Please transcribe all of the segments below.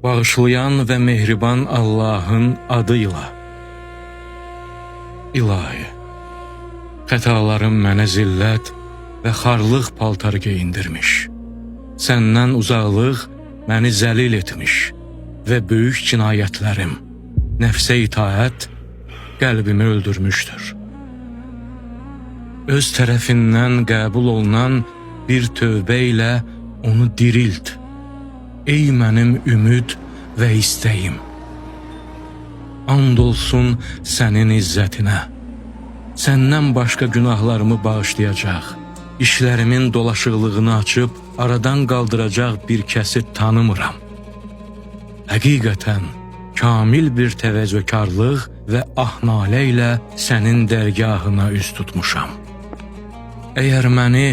Bağışlayan və mehriban Allahın adıyla. İlahi, xətalarım mənə zillət və xarlıq paltarı geyindirmiş. Səndən uzaqlıq məni zəlil etmiş və böyük cinayətlərim, nəfsə itaət qəlbimi öldürmüşdür. Öz tərəfindən qəbul olunan bir tövbə ilə onu dirilt. Ey mənim ümid və istəyim. And olsun sənin izzətinə. Səndən başqa günahlarımı bağışlayacaq, işlərimin dolaşıqlığını açıb aradan qaldıracaq bir kəsi tanımıram. Həqiqətən, kamil bir təvəzzökarlıq və ah-nalə ilə sənin dərgahına üz tutmuşam. Əgər məni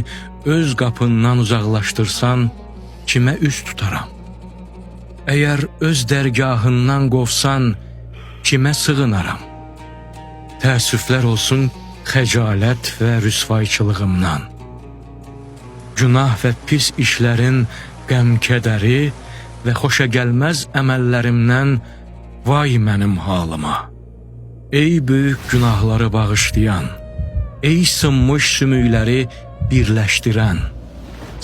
öz qapından uzaqlaşdırsan, kimə üz tutaram? Əgər öz dərgahından qovsan, kimə sığınaram? Təəssüflər olsun xəcalət və rüsvayçılığımdan. Günah və pis işlərin qəm-kədəri və xoşagəlməz əməllərimdən vay mənim halıma. Ey böyük günahları bağışlayan, ey sınmış sümükləri birləşdirən,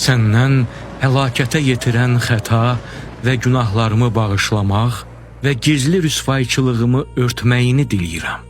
səndən həlakətə yetirən xəta və günahlarımı bağışlamaq və gizli rüsvayçılığımı örtməyini diləyirəm.